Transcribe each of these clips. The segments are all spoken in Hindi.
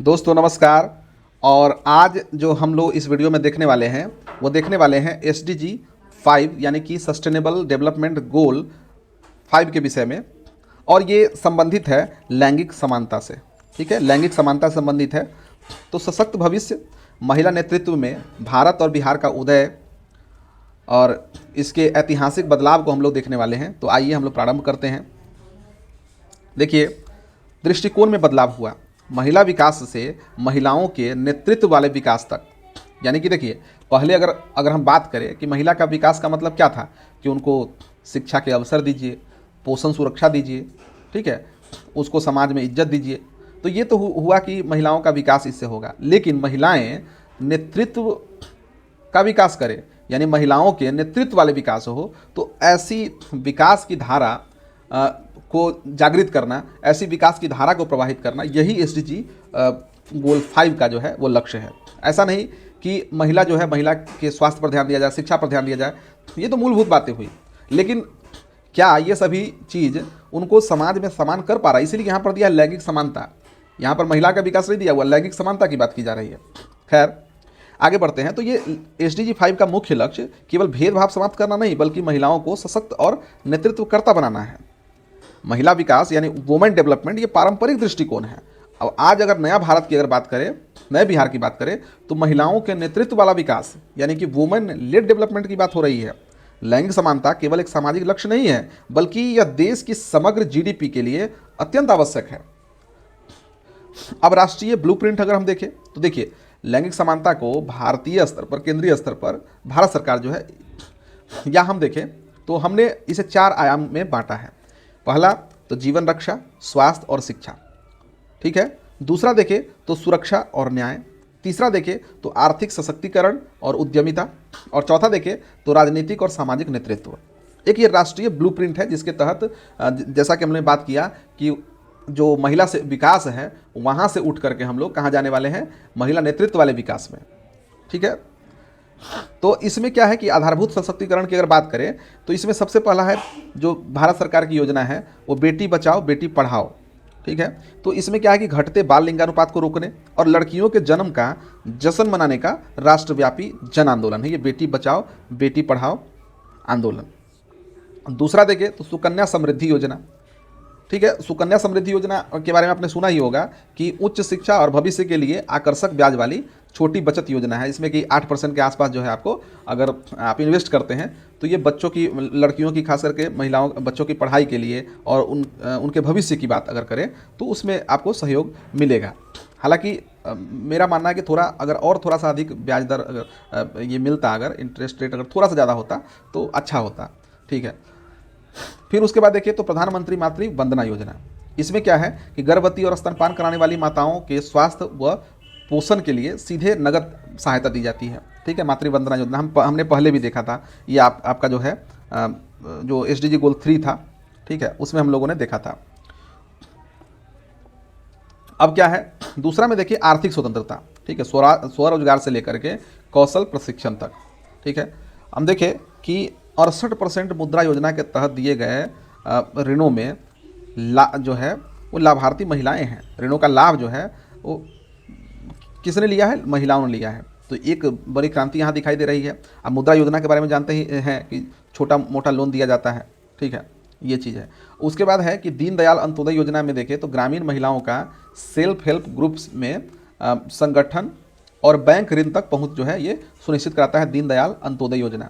दोस्तों नमस्कार। और आज जो हम लोग इस वीडियो में देखने वाले हैं वो देखने वाले हैं SDG 5 यानी कि सस्टेनेबल डेवलपमेंट गोल 5 के विषय में। और ये संबंधित है लैंगिक समानता से। ठीक है, लैंगिक समानता से संबंधित है। तो सशक्त भविष्य, महिला नेतृत्व में भारत और बिहार का उदय और इसके ऐतिहासिक बदलाव को हम लोग देखने वाले हैं। तो आइए हम लोग प्रारंभ करते हैं। देखिए, दृष्टिकोण में बदलाव हुआ महिला विकास से महिलाओं के नेतृत्व वाले विकास तक। यानी कि देखिए, पहले अगर अगर हम बात करें कि महिला का विकास का मतलब क्या था कि उनको शिक्षा के अवसर दीजिए, पोषण सुरक्षा दीजिए, ठीक है, उसको समाज में इज्जत दीजिए। तो ये तो हुआ कि महिलाओं का विकास इससे होगा। लेकिन महिलाएं नेतृत्व का विकास करें, यानी महिलाओं के नेतृत्व वाले विकास हो, तो ऐसी विकास की धारा को जागृत करना, ऐसी विकास की धारा को प्रवाहित करना, यही SDG गोल 5 का जो है वो लक्ष्य है। ऐसा नहीं कि महिला जो है, महिला के स्वास्थ्य पर ध्यान दिया जाए, शिक्षा पर ध्यान दिया जाए, ये तो मूलभूत बातें हुई। लेकिन क्या ये सभी चीज़ उनको समाज में समान कर पा रहा है? इसीलिए यहाँ पर दिया लैंगिक समानता। यहाँ पर महिला का विकास नहीं दिया हुआ, लैंगिक समानता की बात की जा रही है। खैर, आगे बढ़ते हैं। तो ये SDG 5 का मुख्य लक्ष्य केवल भेदभाव समाप्त करना नहीं, बल्कि महिलाओं को सशक्त और नेतृत्वकर्ता बनाना है। महिला विकास यानी वुमेन डेवलपमेंट, ये पारंपरिक दृष्टिकोण है। अब आज अगर नया भारत की अगर बात करें, नए बिहार की बात करें, तो महिलाओं के नेतृत्व वाला विकास यानी कि वुमेन लेड डेवलपमेंट की बात हो रही है। लैंगिक समानता केवल एक सामाजिक लक्ष्य नहीं है, बल्कि यह देश की समग्र GDP के लिए अत्यंत आवश्यक है। अब राष्ट्रीय ब्लूप्रिंट अगर हम देखें तो देखिए, लैंगिक समानता को भारतीय स्तर पर, केंद्रीय स्तर पर भारत सरकार जो है, या हम देखें तो हमने इसे 4 आयाम में बांटा है। पहला तो जीवन रक्षा, स्वास्थ्य और शिक्षा, ठीक है। दूसरा देखें तो सुरक्षा और न्याय। तीसरा देखें तो आर्थिक सशक्तिकरण और उद्यमिता। और चौथा देखें तो राजनीतिक और सामाजिक नेतृत्व। एक ये राष्ट्रीय ब्लूप्रिंट है जिसके तहत जैसा कि हमने बात किया कि जो महिला से विकास है, वहाँ से उठ करके हम लोग कहाँ जाने वाले हैं? महिला नेतृत्व वाले विकास में, ठीक है। तो इसमें क्या है कि आधारभूत सशक्तिकरण की अगर बात करें तो इसमें सबसे पहला है जो भारत सरकार की योजना है वो बेटी बचाओ बेटी पढ़ाओ, ठीक है। तो इसमें क्या है कि घटते बाल लिंगानुपात को रोकने और लड़कियों के जन्म का जश्न मनाने का राष्ट्रव्यापी जन आंदोलन है ये बेटी बचाओ बेटी पढ़ाओ आंदोलन। दूसरा देखें तो सुकन्या समृद्धि योजना, ठीक है। सुकन्या समृद्धि योजना के बारे में आपने सुना ही होगा कि उच्च शिक्षा और भविष्य के लिए आकर्षक ब्याज वाली छोटी बचत योजना है। इसमें कि 8% के आसपास जो है आपको अगर आप इन्वेस्ट करते हैं तो ये बच्चों की, लड़कियों की, खास करके महिलाओं, बच्चों की पढ़ाई के लिए और उनके भविष्य की बात अगर करें तो उसमें आपको सहयोग मिलेगा। हालांकि मेरा मानना है कि थोड़ा अगर और थोड़ा सा अधिक ब्याज दर अगर ये मिलता, अगर इंटरेस्ट रेट अगर थोड़ा सा ज़्यादा होता तो अच्छा होता, ठीक है। फिर उसके बाद देखिए तो प्रधानमंत्री मातृ वंदना योजना। इसमें क्या है कि गर्भवती और स्तनपान कराने वाली माताओं के स्वास्थ्य व पोषण के लिए सीधे नगद सहायता दी जाती है, ठीक है। मातृ वंदना योजना हमने पहले भी देखा था। ये आपका जो है जो SDG गोल 3 था, ठीक है, उसमें हम लोगों ने देखा था। अब क्या है दूसरा में देखिए आर्थिक स्वतंत्रता, ठीक है, स्वरोजगार से लेकर के कौशल प्रशिक्षण तक, ठीक है। हम देखें कि 68% मुद्रा योजना के तहत दिए गए ऋणों में जो है वो लाभार्थी महिलाएं हैं। ऋणों का लाभ जो है वो किसने लिया है? महिलाओं ने लिया है। तो एक बड़ी क्रांति यहाँ दिखाई दे रही है। अब मुद्रा योजना के बारे में जानते ही हैं कि छोटा मोटा लोन दिया जाता है, ठीक है, ये चीज़ है। उसके बाद है कि दीनदयाल अंत्योदय योजना में देखें तो ग्रामीण महिलाओं का सेल्फ हेल्प ग्रुप्स में संगठन और बैंक ऋण तक पहुँच जो है ये सुनिश्चित कराता है दीनदयाल अंत्योदय योजना।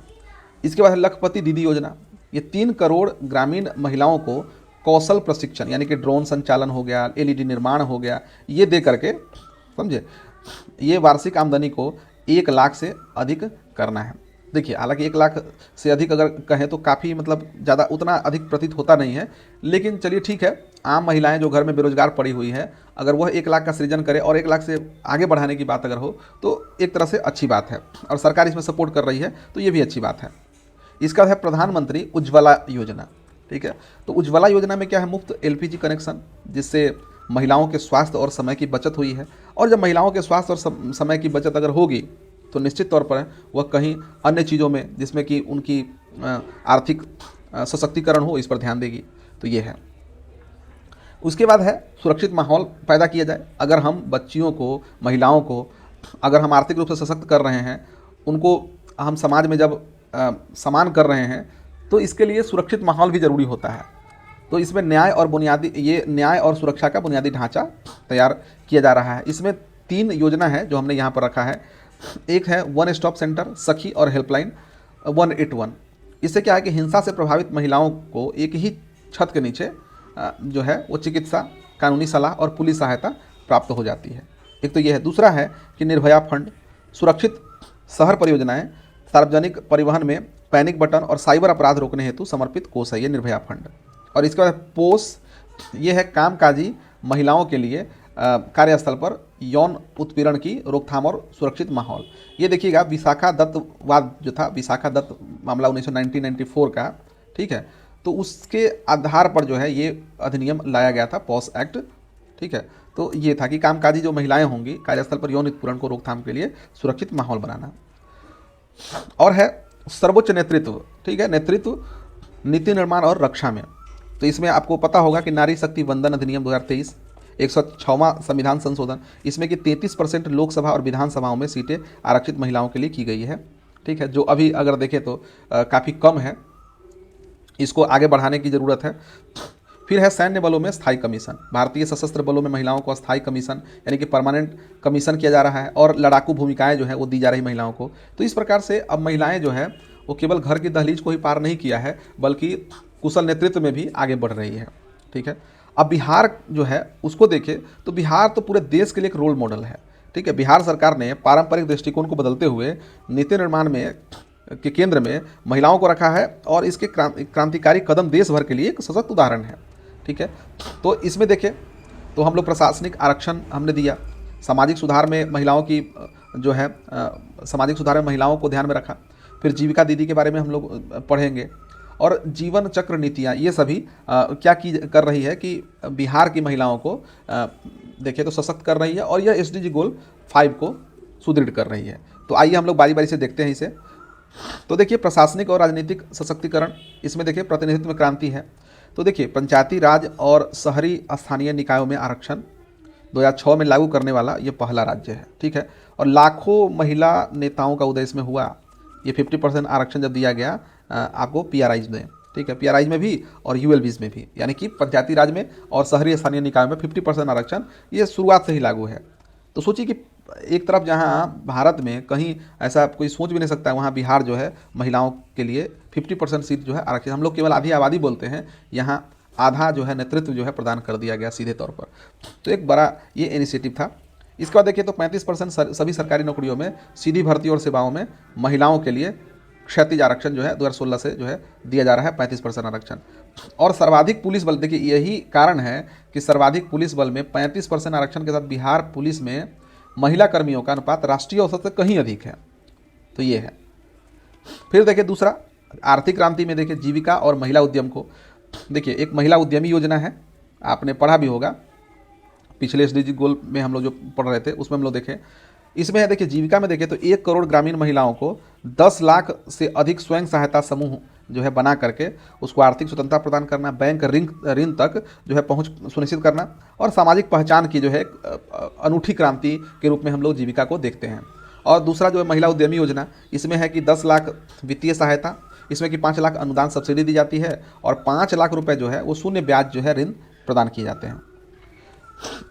इसके बाद है लखपति दीदी योजना। ये 3 करोड़ ग्रामीण महिलाओं को कौशल प्रशिक्षण यानी कि ड्रोन संचालन हो गया, LED निर्माण हो गया, ये दे करके, समझे, ये वार्षिक आमदनी को 1 लाख से अधिक करना है। देखिए, हालांकि 1 लाख से अधिक अगर कहें तो काफ़ी मतलब ज़्यादा उतना अधिक प्रतीत होता नहीं है, लेकिन चलिए ठीक है। आम महिलाएं जो घर में बेरोजगार पड़ी हुई है, अगर वह 1 लाख का सृजन करे और 1 लाख से आगे बढ़ाने की बात अगर हो तो एक तरह से अच्छी बात है, और सरकार इसमें सपोर्ट कर रही है तो ये भी अच्छी बात है। इसका है प्रधानमंत्री उज्ज्वला योजना, ठीक है। तो उज्ज्वला योजना में क्या है? मुफ्त LPG कनेक्शन, जिससे महिलाओं के स्वास्थ्य और समय की बचत हुई है। और जब महिलाओं के स्वास्थ्य और समय की बचत अगर होगी तो निश्चित तौर पर वह कहीं अन्य चीज़ों में जिसमें कि उनकी आर्थिक सशक्तिकरण हो, इस पर ध्यान देगी। तो ये है। उसके बाद है सुरक्षित माहौल पैदा किया जाए। अगर हम बच्चियों को, महिलाओं को अगर हम आर्थिक रूप से सशक्त कर रहे हैं, उनको हम समाज में जब समान कर रहे हैं, तो इसके लिए सुरक्षित माहौल भी ज़रूरी होता है। तो इसमें न्याय और सुरक्षा का बुनियादी ढांचा तैयार किया जा रहा है। इसमें 3 योजना है जो हमने यहाँ पर रखा है। एक है वन स्टॉप सेंटर, सखी और हेल्पलाइन 181। इससे क्या है कि हिंसा से प्रभावित महिलाओं को एक ही छत के नीचे जो है वो चिकित्सा, कानूनी सलाह और पुलिस सहायता प्राप्त हो जाती है। एक तो ये है। दूसरा है कि निर्भया फंड, सुरक्षित शहर परियोजनाएं, सार्वजनिक परिवहन में पैनिक बटन और साइबर अपराध रोकने हेतु समर्पित कोष है ये निर्भया फंड। और इसके बाद पोस, ये है कामकाजी महिलाओं के लिए कार्यस्थल पर यौन उत्पीड़न की रोकथाम और सुरक्षित माहौल। ये देखिएगा विशाखा दत्तवाद जो था, विशाखा दत्त मामला 1994 का, ठीक है, तो उसके आधार पर जो है ये अधिनियम लाया गया था, पॉस एक्ट, ठीक है। तो ये था कि कामकाजी जो महिलाएं होंगी कार्यस्थल पर यौन उत्पीड़न को रोकथाम के लिए सुरक्षित माहौल बनाना। और है सर्वोच्च नेतृत्व, ठीक है, नेतृत्व नीति निर्माण और रक्षा में। तो इसमें आपको पता होगा कि नारी शक्ति वंदन अधिनियम 2023, 106वां संविधान संशोधन, इसमें कि 33% लोकसभा और विधानसभाओं में सीटें आरक्षित महिलाओं के लिए की गई है, ठीक है, जो अभी अगर देखें तो काफ़ी कम है, इसको आगे बढ़ाने की ज़रूरत है। फिर है सैन्य बलों में स्थायी कमीशन, भारतीय सशस्त्र बलों में महिलाओं को स्थायी कमीशन यानी कि परमानेंट कमीशन किया जा रहा है, और लड़ाकू भूमिकाएं जो है वो दी जा रही महिलाओं को। तो इस प्रकार से अब महिलाएं जो है वो केवल घर की दहलीज को ही पार नहीं किया है, बल्कि कुशल नेतृत्व में भी आगे बढ़ रही है, ठीक है। अब बिहार जो है उसको देखें तो बिहार तो पूरे देश के लिए एक रोल मॉडल है, ठीक है। बिहार सरकार ने पारंपरिक दृष्टिकोण को बदलते हुए नीति निर्माण में के केंद्र में महिलाओं को रखा है, और इसके क्रांतिकारी कदम देश भर के लिए एक सशक्त उदाहरण है, ठीक है। तो इसमें देखें तो हम लोग प्रशासनिक आरक्षण हमने दिया, सामाजिक सुधार में महिलाओं की जो है सामाजिक सुधार में महिलाओं को ध्यान में रखा। फिर जीविका दीदी के बारे में हम लोग पढ़ेंगे, और जीवन चक्र नीतियाँ ये सभी क्या कर रही है कि बिहार की महिलाओं को देखें तो सशक्त कर रही है, और यह SDG गोल 5 को सुदृढ़ कर रही है। तो आइए हम लोग बारी बारी से देखते हैं इसे। तो देखिए प्रशासनिक और राजनीतिक सशक्तिकरण, इसमें देखिए प्रतिनिधित्व में क्रांति है। तो देखिए पंचायती राज और शहरी स्थानीय निकायों में आरक्षण 2006 में लागू करने वाला ये पहला राज्य है, ठीक है। और लाखों महिला नेताओं का उदय इसमें हुआ। ये 50% आरक्षण जब दिया गया आपको PRIs में, ठीक है, PRIs में भी और ULBs में भी, यानी कि पंचायती राज में और शहरी स्थानीय निकायों में 50% आरक्षण ये शुरुआत से ही लागू है। तो सोचिए कि एक तरफ जहाँ भारत में कहीं ऐसा कोई सोच भी नहीं सकता है, वहाँ बिहार जो है महिलाओं के लिए 50% सीट जो है आरक्षित। हम लोग केवल आधी आबादी बोलते हैं, यहाँ आधा जो है नेतृत्व जो है प्रदान कर दिया गया सीधे तौर पर। तो एक बड़ा ये इनिशिएटिव था। इसके बाद देखिए तो 35% सभी सरकारी नौकरियों में, सीधी भर्ती और सेवाओं में महिलाओं के लिए क्षैतिज आरक्षण जो है 2016 से जो है दिया जा रहा है 35% आरक्षण। और सर्वाधिक पुलिस बल, देखिए यही कारण है कि सर्वाधिक पुलिस बल में 35% आरक्षण के साथ बिहार पुलिस में महिला कर्मियों का अनुपात राष्ट्रीय औसत से कहीं अधिक है। तो ये है। फिर देखिए दूसरा आर्थिक क्रांति में देखिए जीविका और महिला उद्यम को, देखिए एक महिला उद्यमी योजना है, आपने पढ़ा भी होगा पिछले SDG गोल में हम लोग जो पढ़ रहे थे उसमें हम लोग देखें। इसमें है देखिए जीविका में देखें तो 1 करोड़ ग्रामीण महिलाओं को 10 लाख से अधिक स्वयं सहायता समूह जो है बना करके उसको आर्थिक स्वतंत्रता प्रदान करना, बैंक ऋण तक जो है पहुंच सुनिश्चित करना, और सामाजिक पहचान की जो है अनूठी क्रांति के रूप में हम लोग जीविका को देखते हैं। और दूसरा जो है महिला उद्यमी योजना, इसमें है कि 10 लाख वित्तीय सहायता, इसमें कि 5 लाख अनुदान सब्सिडी दी जाती है, और 5 लाख रुपए जो है वो शून्य ब्याज जो है ऋण प्रदान किए जाते हैं।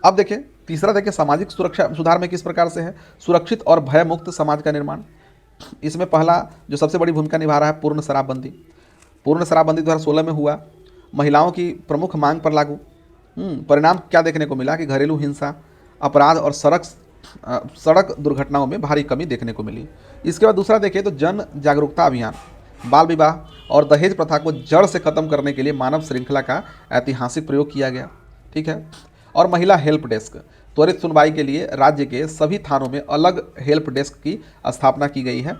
अब देखें तीसरा, देखें सामाजिक सुरक्षा सुधार में किस प्रकार से है, सुरक्षित और भय मुक्त समाज का निर्माण। इसमें पहला जो सबसे बड़ी भूमिका निभा रहा है पूर्ण शराबबंदी। पूर्ण शराबबंदी 2016 में हुआ, महिलाओं की प्रमुख मांग पर लागू। परिणाम क्या देखने को मिला कि घरेलू हिंसा, अपराध और सड़क दुर्घटनाओं में भारी कमी देखने को मिली। इसके बाद दूसरा देखें तो जन जागरूकता अभियान, बाल विवाह और दहेज प्रथा को जड़ से खत्म करने के लिए मानव श्रृंखला का ऐतिहासिक प्रयोग किया गया, ठीक है। और महिला हेल्प डेस्क, त्वरित सुनवाई के लिए राज्य के सभी थानों में अलग हेल्प डेस्क की स्थापना की गई है।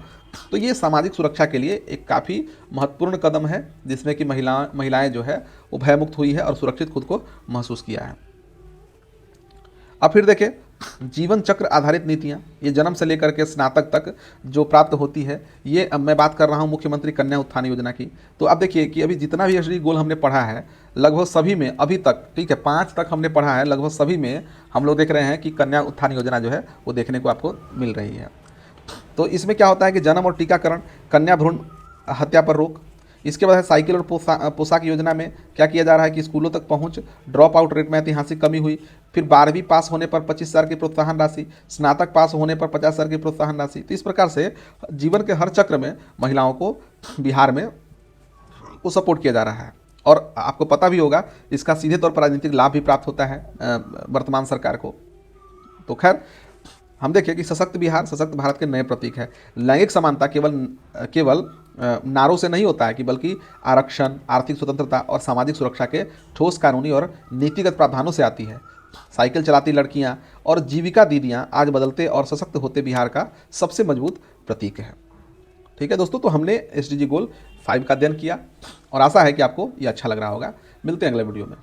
तो ये सामाजिक सुरक्षा के लिए एक काफ़ी महत्वपूर्ण कदम है, जिसमें कि महिलाएं जो है वो भयमुक्त हुई है और सुरक्षित खुद को महसूस किया है। अब फिर देखें जीवन चक्र आधारित नीतियाँ, ये जन्म से लेकर के स्नातक तक जो प्राप्त होती है, ये अब मैं बात कर रहा हूँ मुख्यमंत्री कन्या उत्थान योजना की। तो अब देखिए कि अभी जितना भी एसडीजी गोल हमने पढ़ा है, लगभग सभी में अभी तक, ठीक है, 5 तक हमने पढ़ा है, लगभग सभी में हम लोग देख रहे हैं कि कन्या उत्थान योजना जो है वो देखने को आपको मिल रही है। तो इसमें क्या होता है कि जन्म और टीकाकरण, कन्या भ्रूण हत्या पर रोक। इसके बाद है साइकिल और पोशाक योजना में क्या किया जा रहा है कि स्कूलों तक पहुंच, ड्रॉप आउट रेट में ऐतिहासिक कमी हुई। फिर 12वीं पास होने पर 25,000 की प्रोत्साहन राशि, स्नातक पास होने पर 50,000 की प्रोत्साहन राशि। तो इस प्रकार से जीवन के हर चक्र में महिलाओं को बिहार में वो सपोर्ट किया जा रहा है। और आपको पता भी होगा इसका सीधे तौर पर राजनीतिक लाभ भी प्राप्त होता है वर्तमान सरकार को। तो खैर, हम देखिए कि सशक्त बिहार सशक्त भारत के नए प्रतीक है। लैंगिक समानता केवल नारों से नहीं होता है कि बल्कि आरक्षण, आर्थिक स्वतंत्रता और सामाजिक सुरक्षा के ठोस कानूनी और नीतिगत प्रावधानों से आती है। साइकिल चलाती लड़कियां और जीविका दीदियां आज बदलते और सशक्त होते बिहार का सबसे मजबूत प्रतीक है। ठीक है दोस्तों, तो हमने एसडीजी गोल 5 का अध्ययन किया और आशा है कि आपको ये अच्छा लग रहा होगा। मिलते हैं अगले वीडियो में।